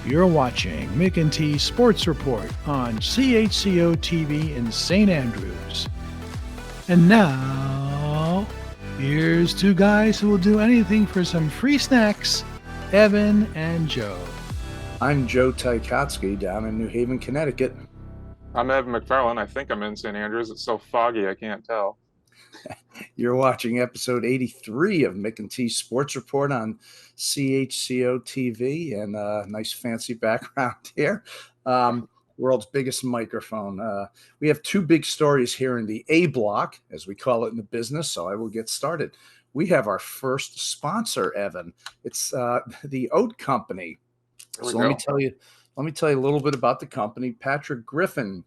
You're watching Mc&T Sports Report on CHCO-TV in St. Andrews. And now, here's two guys who will do anything for some free snacks, Evan and Joe. I'm Joe Ticotsky down in New Haven, Connecticut. I'm Evan McFarlane. I think I'm in St. Andrews. It's so foggy, I can't tell. You're watching episode 83 of Mc&T Sports Report on CHCO-TV, and a nice fancy background here. World's biggest microphone. We have two big stories here in the A block, as we call it in the business, so I will get started. We have our first sponsor, Evan. It's the Oat Company. So let me tell you a little bit about the company. Patrick Griffin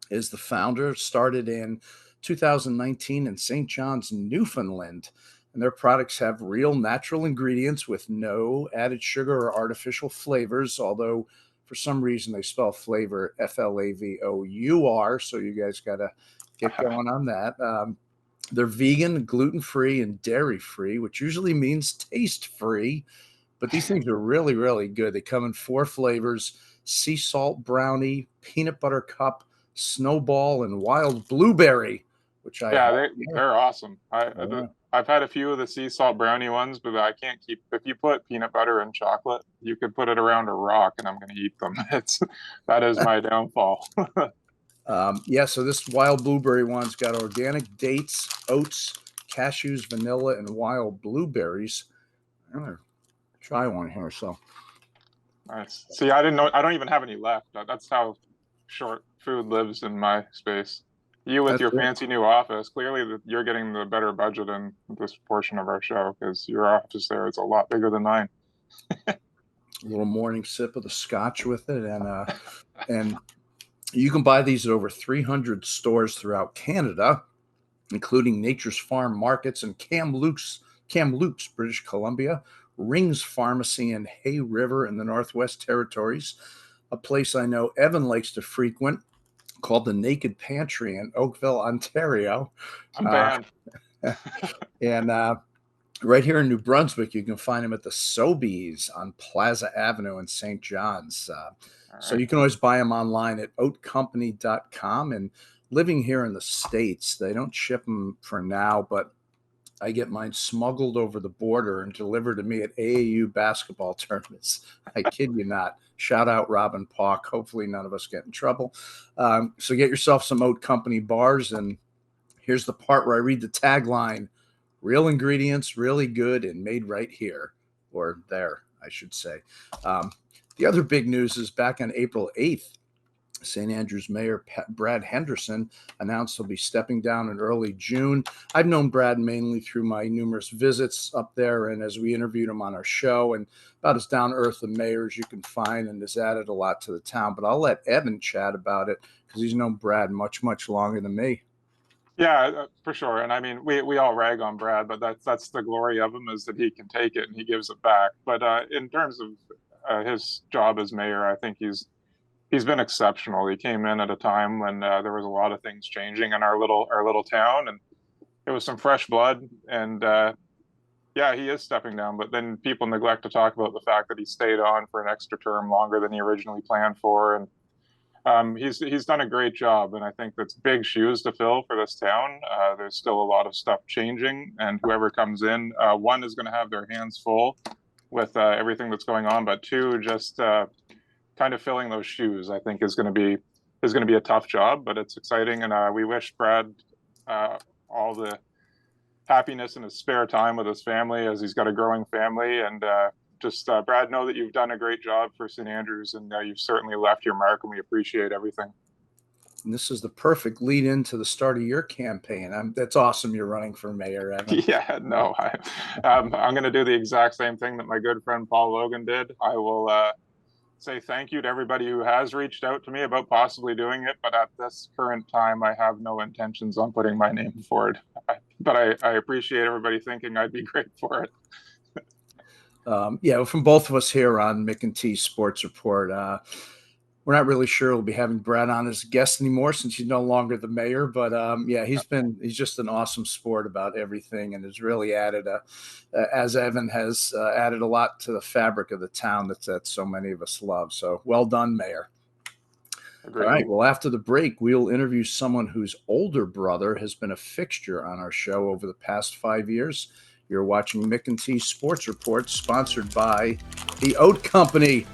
is the founder, started in 2019 in St. John's, Newfoundland, and their products have real natural ingredients with no added sugar or artificial flavors, although for some reason they spell flavor Flavour, so you guys got to get going on that. They're vegan, gluten-free, and dairy-free, which usually means taste-free, but these things are really, really good. They come in 4 flavors: sea salt brownie, peanut butter cup, snowball, and wild blueberry. Which they're awesome. I've had a few of the sea salt brownie ones, but I can't keep. If you put peanut butter and chocolate, you could put it around a rock, and I'm going to eat them. That is my downfall. So this wild blueberry one's got organic dates, oats, cashews, vanilla, and wild blueberries. I'm gonna try one here. So nice. See, I didn't know. I don't even have any left. That's how short food lives in my space. You with your fancy new office, clearly you're getting the better budget in this portion of our show, because your office there is a lot bigger than mine. A little morning sip of the scotch with it, and you can buy these at over 300 stores throughout Canada, including Nature's Farm Markets and Kamloops, British Columbia, Rings Pharmacy in Hay River in the Northwest Territories, a place I know Evan likes to frequent, called the Naked Pantry in Oakville, Ontario. I'm banned. And right here in New Brunswick, you can find them at the Sobeys on Plaza Avenue in St. John's. So you can always buy them online at oatcompany.com. And living here in the States, they don't ship them for now, but I get mine smuggled over the border and delivered to me at AAU basketball tournaments. I kid you not. Shout out Robin Pauck. Hopefully none of us get in trouble. So get yourself some Oat Company bars. And here's the part where I read the tagline: real ingredients, really good, and made right here, or there, I should say. The other big news is back on April 8th, St. Andrews Mayor Brad Henderson announced he'll be stepping down in early June. I've known Brad mainly through my numerous visits up there and as we interviewed him on our show, and about as down-to-earth a mayor as you can find, and has added a lot to the town. But I'll let Evan chat about it because he's known Brad much, much longer than me. Yeah, for sure. And I mean, we all rag on Brad, but that's the glory of him, is that he can take it and he gives it back. But in terms of his job as mayor, I think he's been exceptional. He came in at a time when there was a lot of things changing in our little town, and it was some fresh blood. And he is stepping down. But then people neglect to talk about the fact that he stayed on for an extra term longer than he originally planned for, and he's done a great job. And I think that's big shoes to fill for this town. There's still a lot of stuff changing, and whoever comes in, one, is going to have their hands full with everything that's going on, but two, just kind of filling those shoes, I think, is going to be a tough job, but it's exciting. And we wish Brad all the happiness in his spare time with his family, as he's got a growing family. And Brad, know that you've done a great job for St. Andrews, and you've certainly left your mark, and we appreciate everything. And this is the perfect lead into the start of your campaign. That's awesome. You're running for mayor, Evan. Yeah, no, I'm going to do the exact same thing that my good friend Paul Logan did. I will say thank you to everybody who has reached out to me about possibly doing it, but at this current time, I have no intentions on putting my name forward. But I appreciate everybody thinking I'd be great for it. From both of us here on Mc&T Sports Report, we're not really sure we'll be having Brad on as a guest anymore since he's no longer the mayor. But yeah, he's just an awesome sport about everything, and has really added as Evan has added a lot to the fabric of the town that so many of us love. So well done, Mayor. Agreed. All right. Well, after the break, we'll interview someone whose older brother has been a fixture on our show over the past 5 years. You're watching Mc&T Sports Report, sponsored by the Oat Company.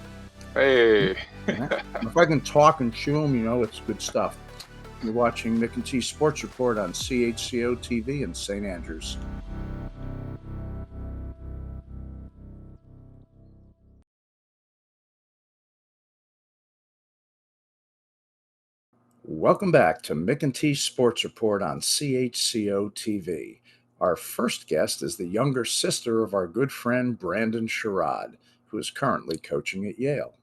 Hey. If I can talk and chew them, it's good stuff. You're watching Mc&T Sports Report on CHCO-TV in St. Andrews. Welcome back to Mc&T Sports Report on CHCO-TV. Our first guest is the younger sister of our good friend Brandon Sherrod, who is currently coaching at Yale.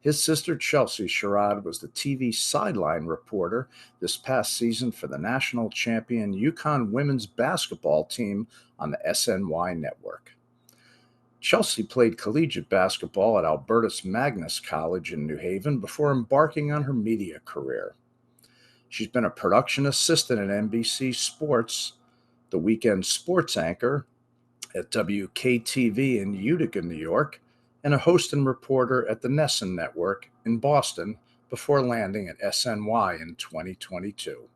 His sister Chelsea Sherrod was the TV sideline reporter this past season for the national champion UConn women's basketball team on the SNY Network. Chelsea played collegiate basketball at Albertus Magnus College in New Haven before embarking on her media career. She's been a production assistant at NBC Sports, the weekend sports anchor at WKTV in Utica, New York, and a host and reporter at the NESN Network in Boston before landing at SNY in 2022.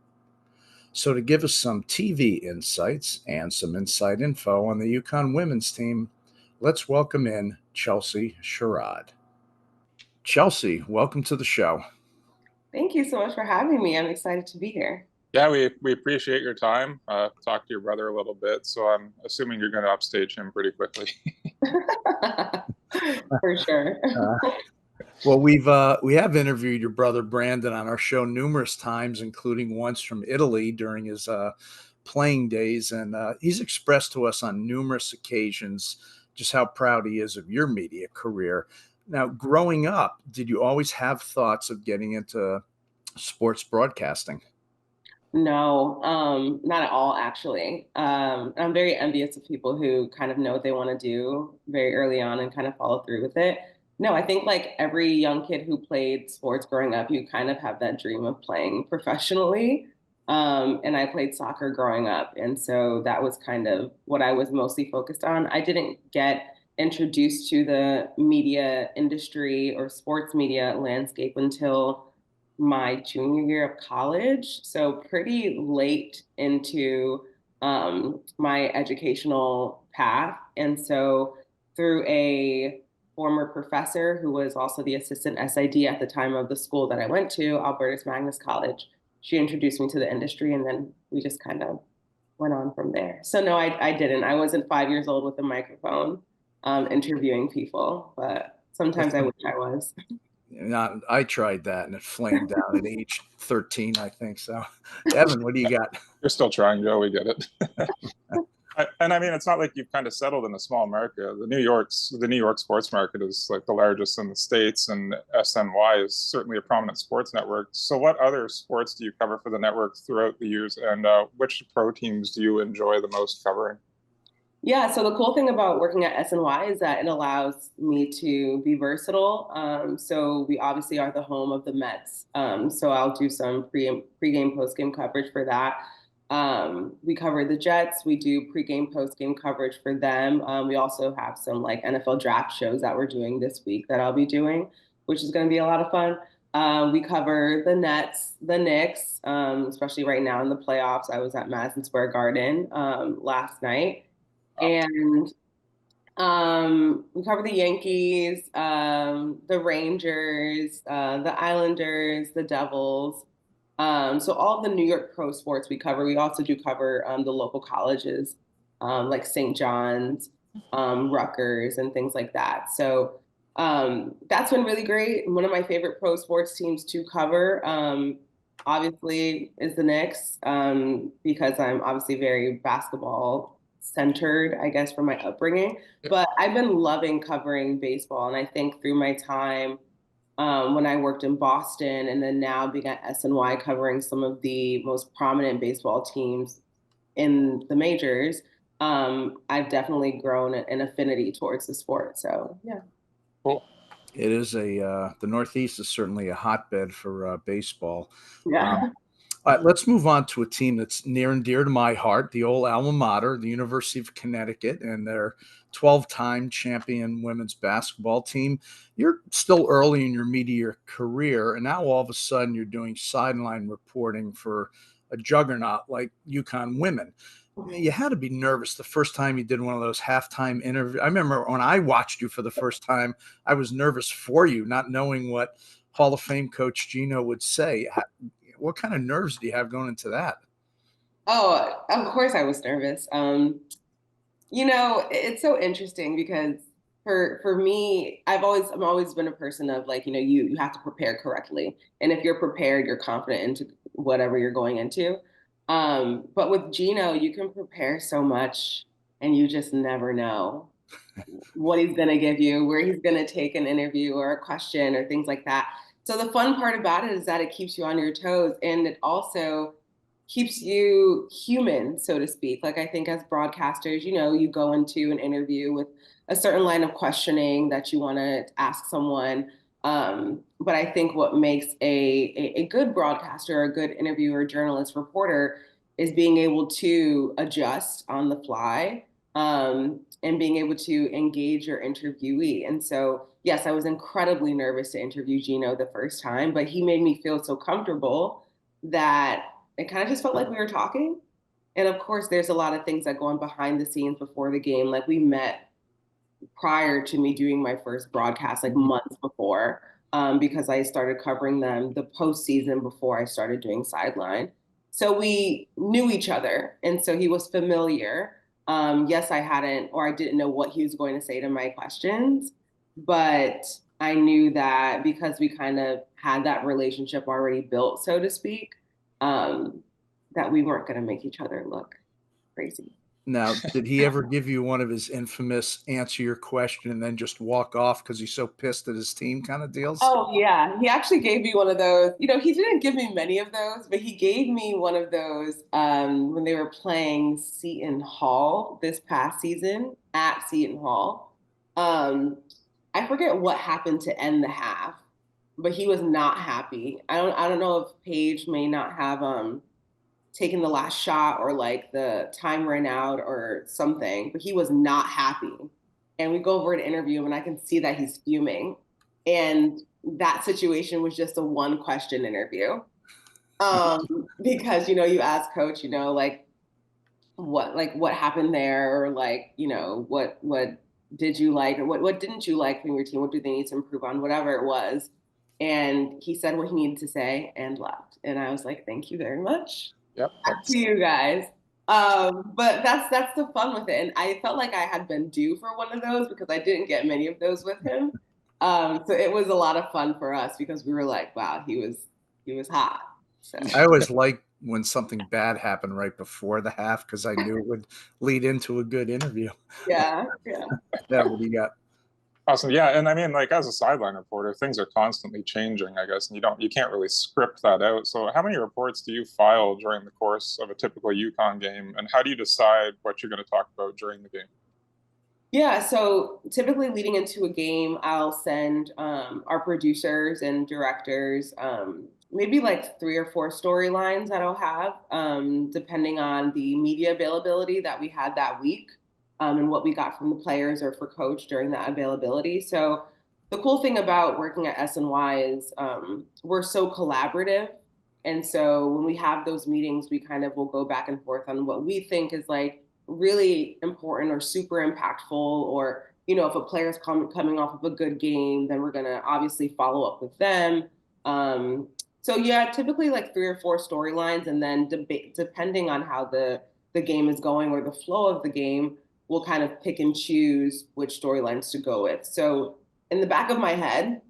So to give us some TV insights and some inside info on the UConn women's team, let's welcome in Chelsea Sherrod. Chelsea, welcome to the show. Thank you so much for having me. I'm excited to be here. Yeah, we appreciate your time. Talk to your brother a little bit. So I'm assuming you're going to upstage him pretty quickly. For sure. Well, we have interviewed your brother Brandon on our show numerous times, including once from Italy during his playing days, and he's expressed to us on numerous occasions just how proud he is of your media career. Now, growing up, did you always have thoughts of getting into sports broadcasting? No, not at all, actually. I'm very envious of people who kind of know what they want to do very early on and kind of follow through with it. No, I think like every young kid who played sports growing up, you kind of have that dream of playing professionally. And I played soccer growing up. And so that was kind of what I was mostly focused on. I didn't get introduced to the media industry or sports media landscape until my junior year of college. So pretty late into my educational path. And so through a former professor who was also the assistant SID at the time of the school that I went to, Albertus Magnus College, she introduced me to the industry, and then we just kind of went on from there. So no, I didn't. I wasn't 5 years old with a microphone interviewing people, but sometimes I wish I was. I tried that and it flamed out at age 13, I think. So, Evan, what do you got? You're still trying, Joe. We get it. And I mean, it's not like you've kind of settled in a small market. The New York sports market is like the largest in the States, and SNY is certainly a prominent sports network. So what other sports do you cover for the network throughout the years, and which pro teams do you enjoy the most covering? Yeah, so the cool thing about working at SNY is that it allows me to be versatile. So we obviously are the home of the Mets. So I'll do some pregame, postgame coverage for that. We cover the Jets. We do pregame, postgame coverage for them. We also have some like NFL draft shows that we're doing this week that I'll be doing, which is going to be a lot of fun. We cover the Nets, the Knicks, especially right now in the playoffs. I was at Madison Square Garden last night. And we cover the Yankees, the Rangers, the Islanders, the Devils. So all of the New York pro sports we cover. We also do cover the local colleges like St. John's, Rutgers, and things like that. So that's been really great. One of my favorite pro sports teams to cover, obviously, is the Knicks because I'm obviously very basketball centered, I guess, from my upbringing. But I've been loving covering baseball. And I think through my time when I worked in Boston and then now being at SNY covering some of the most prominent baseball teams in the majors, I've definitely grown an affinity towards the sport. So, yeah. Cool. It is the Northeast is certainly a hotbed for baseball. Yeah. All right, let's move on to a team that's near and dear to my heart, the old alma mater, the University of Connecticut, and their 12-time champion women's basketball team. You're still early in your media career, and now all of a sudden you're doing sideline reporting for a juggernaut like UConn women. You had to be nervous the first time you did one of those halftime interviews. I remember when I watched you for the first time, I was nervous for you, not knowing what Hall of Fame coach Gino would say. What kind of nerves do you have going into that? Oh, of course I was nervous. It's so interesting because for me, I've always been a person of like, you have to prepare correctly. And if you're prepared, you're confident into whatever you're going into. But with Gino, you can prepare so much and you just never know what he's going to give you, where he's going to take an interview or a question or things like that. So the fun part about it is that it keeps you on your toes, and it also keeps you human, so to speak. Like, I think as broadcasters, you go into an interview with a certain line of questioning that you want to ask someone. But I think what makes a good broadcaster, a good interviewer, journalist, reporter is being able to adjust on the fly, and being able to engage your interviewee. And so, yes, I was incredibly nervous to interview Gino the first time, but he made me feel so comfortable that it kind of just felt like we were talking. And of course, there's a lot of things that go on behind the scenes before the game. Like, we met prior to me doing my first broadcast, like months before, because I started covering them the postseason before I started doing sideline. So we knew each other. And so he was familiar. Yes, I didn't know what he was going to say to my questions, but I knew that because we kind of had that relationship already built, so to speak, that we weren't going to make each other look crazy. Now, did he ever give you one of his infamous answer your question and then just walk off because he's so pissed at his team kind of deals? Oh, yeah. He actually gave me one of those. He didn't give me many of those, but he gave me one of those when they were playing Seton Hall this past season at Seton Hall. I forget what happened to end the half, but he was not happy. I don't know if Paige may not have taken the last shot or like the time ran out or something, but he was not happy. And we go over to interview him and I can see that he's fuming. And that situation was just a one question interview. Because, you ask coach, what happened there, or what did you like, or what didn't you like from your team? What do they need to improve on? Whatever it was. And he said what he needed to say and left. And I was like, thank you very much. Yep. Back to you guys. But that's the fun with it. And I felt like I had been due for one of those because I didn't get many of those with him. So it was a lot of fun for us because we were like, wow, he was hot. So I always like when something bad happened right before the half because I knew it would lead into a good interview. yeah. Yeah, what do you got? Awesome. Yeah. And I mean, like, as a sideline reporter, things are constantly changing, I guess, and you can't really script that out. So how many reports do you file during the course of a typical UConn game? And how do you decide what you're going to talk about during the game? Yeah, so typically leading into a game, I'll send our producers and directors maybe like 3 or 4 storylines that I'll have, depending on the media availability that we had that week, and what we got from the players or for coach during that availability. So the cool thing about working at SNY is we're so collaborative. And so when we have those meetings, we kind of will go back and forth on what we think is like really important or super impactful, or if a player's coming off of a good game, then we're going to obviously follow up with them. So yeah, typically like 3 or 4 storylines, and then depending on how the game is going or the flow of the game, we'll kind of pick and choose which storylines to go with. So in the back of my head,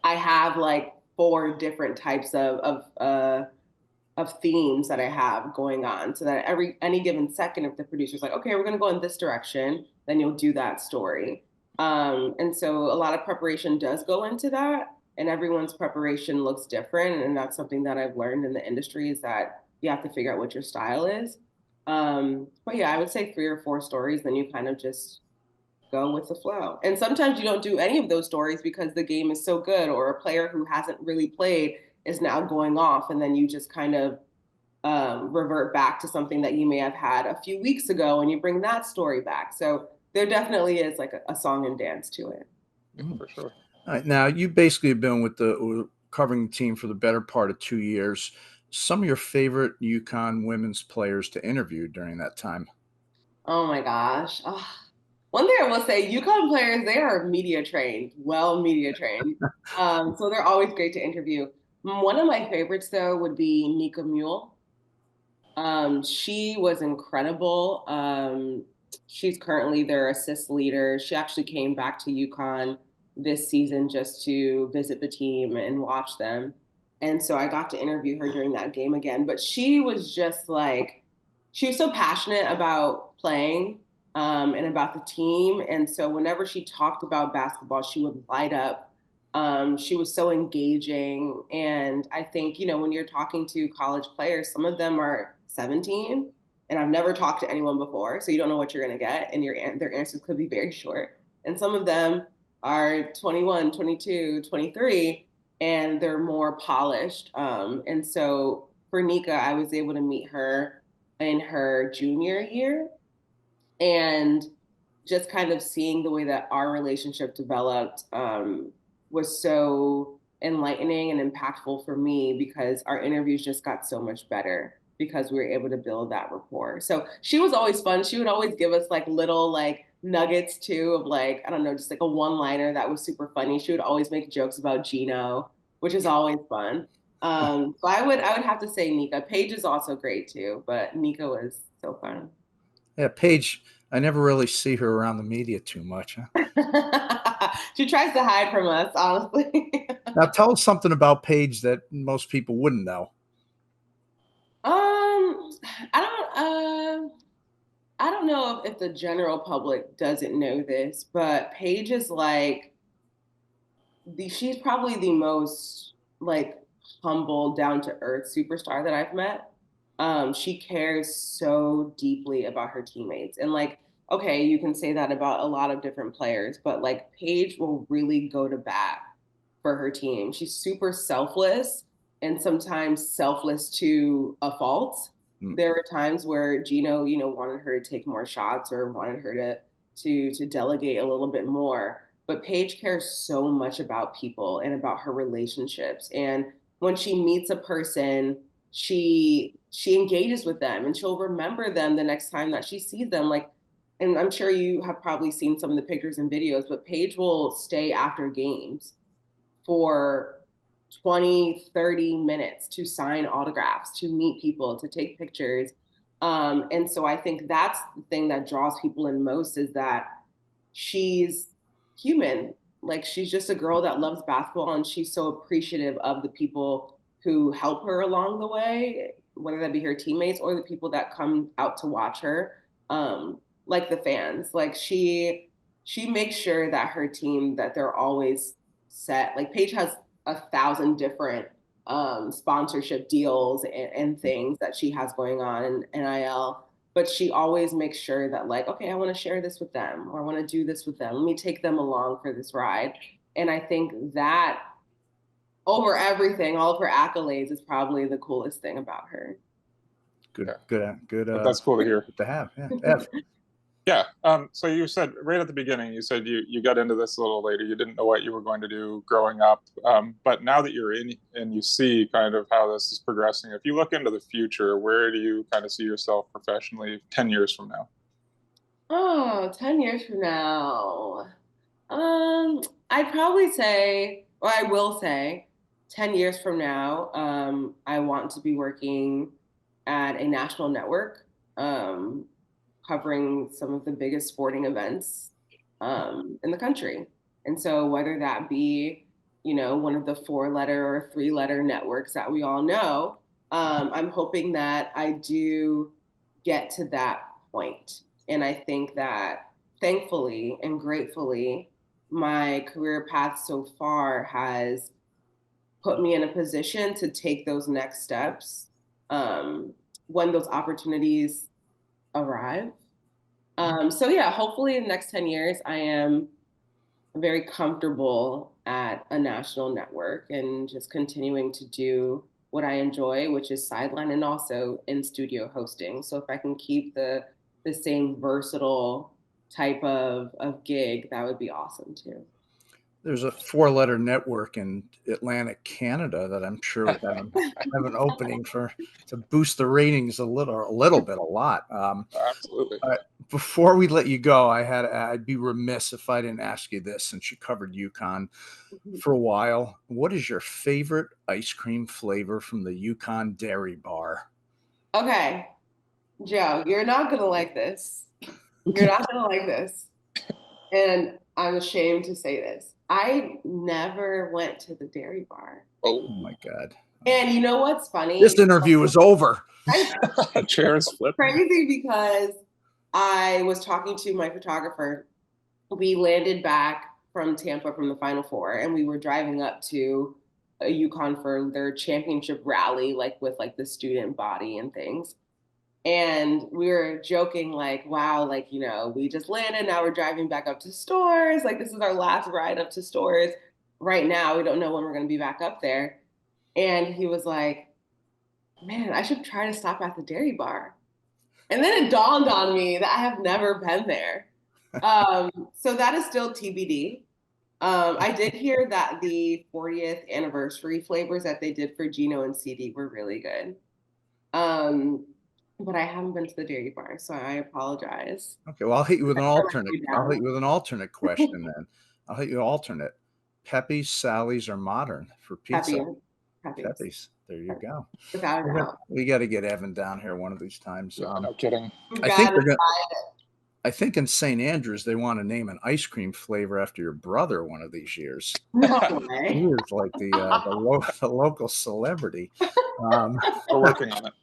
I have like 4 different types of themes that I have going on, so that any given second, if the producer's like, okay, we're going to go in this direction, then you'll do that story. And so a lot of preparation does go into that, and everyone's preparation looks different. And that's something that I've learned in the industry, is that you have to figure out what your style is. But yeah, I would say 3 or 4 stories, then you kind of just go with the flow. And sometimes you don't do any of those stories because the game is so good, or a player who hasn't really played is now going off, and then you just kind of revert back to something that you may have had a few weeks ago and you bring that story back. So there definitely is like a song and dance to it. For sure. All right, now you basically have been with the covering the team for the better part of 2 years. Some of your favorite UConn women's players to interview during that time? Oh my gosh. Oh. One thing I will say, UConn players, they are media trained, well media trained. So they're always great to interview. One of my favorites, though, would be Nika Mule. She was incredible. She's currently their assist leader. She actually came back to UConn this season just to visit the team and watch them. And so I got to interview her during that game again. But she was just like, she was so passionate about playing and about the team. And so whenever she talked about basketball, she would light up. She was so engaging. And I think, you know, when you're talking to college players, some of them are 17 and I've never talked to anyone before. So you don't know what you're going to get. And their answers could be very short. And some of them are 21, 22, 23, and they're more polished. And so for Nika, I was able to meet her in her junior year, and just kind of seeing the way that our relationship developed was so enlightening and impactful for me, because our interviews just got so much better because we were able to build that rapport. So she was always fun. She would always give us like little like nuggets too of like, I don't know, just like a one-liner that was super funny. She would always make jokes about Gino, which is always fun. So I would have to say Nika. Paige is also great too, but Nika was so fun. Yeah, Paige, I never really see her around the media too much. Huh? She tries to hide from us, honestly. Now tell us something about Paige that most people wouldn't know. I don't know if the general public doesn't know this, but Paige is like she's probably the most like humble, down to earth superstar that I've met. She cares so deeply about her teammates. And like, okay, you can say that about a lot of different players, but like Paige will really go to bat for her team. She's super selfless, and sometimes selfless to a fault. There were times where Gino, you know, wanted her to take more shots or wanted her to delegate a little bit more. But Paige cares so much about people and about her relationships. And when she meets a person, she engages with them, and she'll remember them the next time that she sees them. Like, and I'm sure you have probably seen some of the pictures and videos, but Paige will stay after games for 20, 30 minutes to sign autographs, to meet people, to take pictures. And so I think that's the thing that draws people in most, is that she's human. Like, she's just a girl that loves basketball, and she's so appreciative of the people who help her along the way, whether that be her teammates or the people that come out to watch her, like the fans. Like, she makes sure that her team, that they're always set. Like, Paige has 1,000 different sponsorship deals and things that she has going on in NIL, but she always makes sure that like, okay, I want to share this with them, or I want to do this with them. Let me take them along for this ride. And I think that over everything, all of her accolades, is probably the coolest thing about her. Good. That's cool to hear. Good to have. Yeah. Yeah. So you said right at the beginning, you said you got into this a little later. You didn't know what you were going to do growing up. But now that you're in and you see kind of how this is progressing, if you look into the future, where do you kind of see yourself professionally 10 years from now? Oh, 10 years from now. I'd probably say, or I will say, 10 years from now, I want to be working at a national network, covering some of the biggest sporting events in the country. And so whether that be, you know, one of the 4-letter or 3-letter networks that we all know, I'm hoping that I do get to that point. And I think that, thankfully and gratefully, my career path so far has put me in a position to take those next steps when those opportunities arrive. So yeah, hopefully in the next 10 years, I am very comfortable at a national network and just continuing to do what I enjoy, which is sideline and also in studio hosting. So if I can keep the same versatile type of gig, that would be awesome too. There's a 4-letter network in Atlantic, Canada that I'm sure would have an opening to boost the ratings a little bit, a lot. Absolutely. Before we let you go, I'd be remiss if I didn't ask you this, since you covered Yukon for a while. What is your favorite ice cream flavor from the Yukon Dairy Bar? Okay, Joe, you're not gonna like this. You're not gonna like this. And I'm ashamed to say this. I never went to the dairy bar. Oh my God. And you know what's funny? This interview is over. Chairs flipping. Crazy because I was talking to my photographer. We landed back from Tampa from the Final Four, and we were driving up to Yukon for their championship rally, like with like the student body and things. And we were joking, like, wow, like, you know, we just landed. Now we're driving back up to stores. Like, this is our last ride up to stores. Right now, we don't know when we're going to be back up there. And he was like, man, I should try to stop at the dairy bar. And then it dawned on me that I have never been there. So that is still TBD. I did hear that the 40th anniversary flavors that they did for Gino and CD were really good. But I haven't been to the dairy bar, so I apologize. Okay, well, I'll hit you with an alternate. I'll hit you with an alternate question then. I'll hit you an alternate. Pepe's, Sally's, or Modern for pizza? Pepe's. There you go. Without a doubt. We got to get Evan down here one of these times. No kidding. I think in St. Andrews they want to name an ice cream flavor after your brother one of these years. No way. He is like the local celebrity. We're working on it.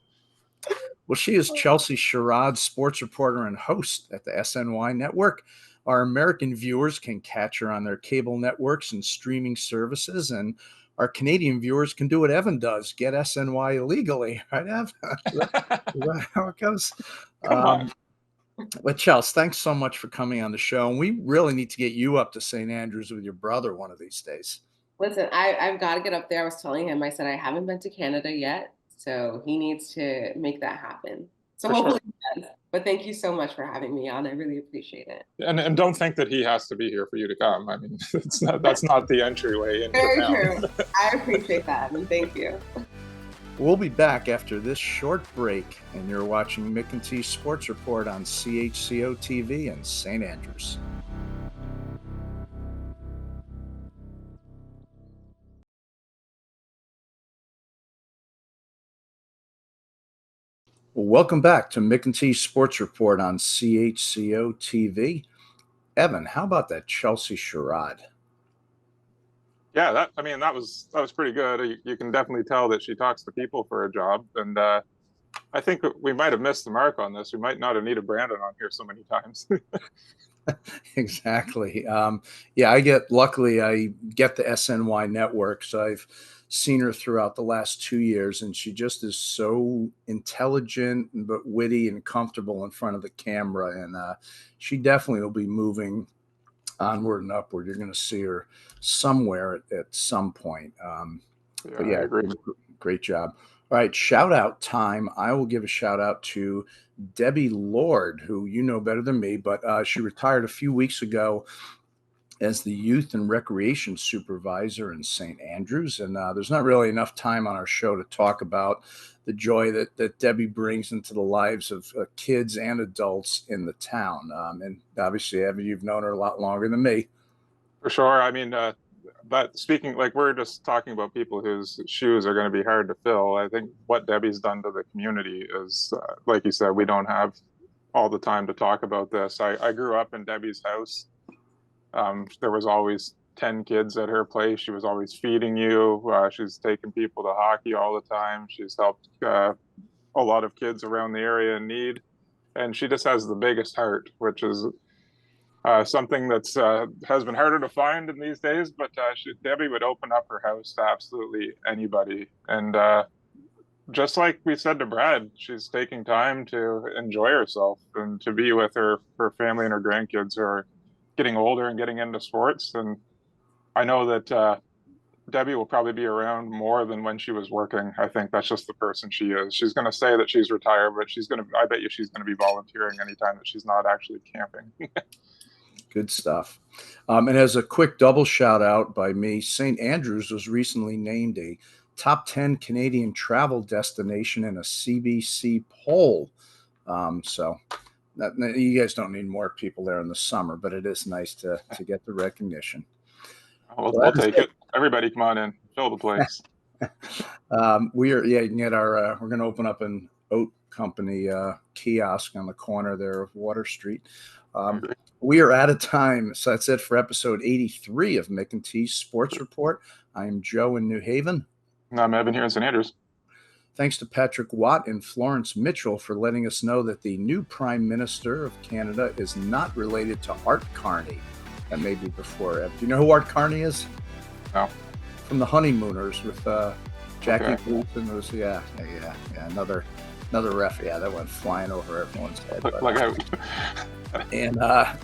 Well, she is Chelsea Sherrod, sports reporter and host at the SNY Network. Our American viewers can catch her on their cable networks and streaming services, and our Canadian viewers can do what Evan does, get SNY illegally. Right, Ev? Is that how it goes? Come on. But Chelsea, thanks so much for coming on the show. And we really need to get you up to St. Andrews with your brother one of these days. Listen, I've got to get up there. I was telling him, I said, I haven't been to Canada yet. So he needs to make that happen. So hopefully he does. But thank you so much for having me on. I really appreciate it. And don't think that he has to be here for you to come. I mean, that's not the entryway into Very town. true. I appreciate that, and thank you. We'll be back after this short break, and you're watching Mc&T Sports Report on CHCO-TV in St. Andrews. Welcome back to Mc&T Sports Report on CHCO-TV. Evan, how about that Chelsea Sherrod? Yeah, that was pretty good. You can definitely tell that she talks to people for a job, and I think we might have missed the mark on this. We might not have needed Brandon on here so many times. Exactly. Luckily I get the SNY Network, so I've seen her throughout the last 2 years, and she just is so intelligent but witty and comfortable in front of the camera, and she definitely will be moving onward and upward. You're going to see her somewhere at some point. But yeah, I agree. Great job. All right, shout out time. I will give a shout out to Debbie Lord, who you know better than me, but she retired a few weeks ago as the youth and recreation supervisor in St. Andrews. And there's not really enough time on our show to talk about the joy that Debbie brings into the lives of kids and adults in the town. And obviously, Evan, you've known her a lot longer than me. For sure. I mean, but speaking, like, we're just talking about people whose shoes are going to be hard to fill. I think what Debbie's done to the community is, like you said, we don't have all the time to talk about this. I grew up in Debbie's house. There was always 10 kids at her place. She was always feeding you. She's taken people to hockey all the time. She's helped a lot of kids around the area in need. And she just has the biggest heart, which is something that's has been harder to find in these days. But Debbie would open up her house to absolutely anybody. And just like we said to Brad, she's taking time to enjoy herself and to be with her family and her grandkids who are getting older and getting into sports. And I know that Debbie will probably be around more than when she was working. I think that's just the person she is. She's going to say that she's retired, but I bet you she's going to be volunteering anytime that she's not actually camping. Good stuff. And as a quick double shout out by me, St. Andrews was recently named a top 10 Canadian travel destination in a CBC poll. So you guys don't need more people there in the summer, but it is nice to get the recognition. We'll take it. Everybody come on in, fill the place. You can get our, we're going to open up an oat company kiosk on the corner there of Water Street. We are out of time. So that's it for episode 83 of Mc&T Sports Report. I am Joe in New Haven. And I'm Evan here in St. Andrews. Thanks to Patrick Watt and Florence Mitchell for letting us know that the new Prime Minister of Canada is not related to Art Carney. That may be before. Do you know who Art Carney is? No. From the Honeymooners with Jackie Booth and those. Yeah. Another ref. Yeah, that went flying over everyone's head.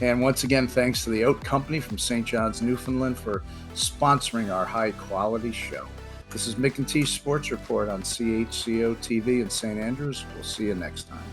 And once again, thanks to the Oat Company from St. John's, Newfoundland, for sponsoring our high quality show. This is Mc&T Sports Report on CHCO-TV in St. Andrews. We'll see you next time.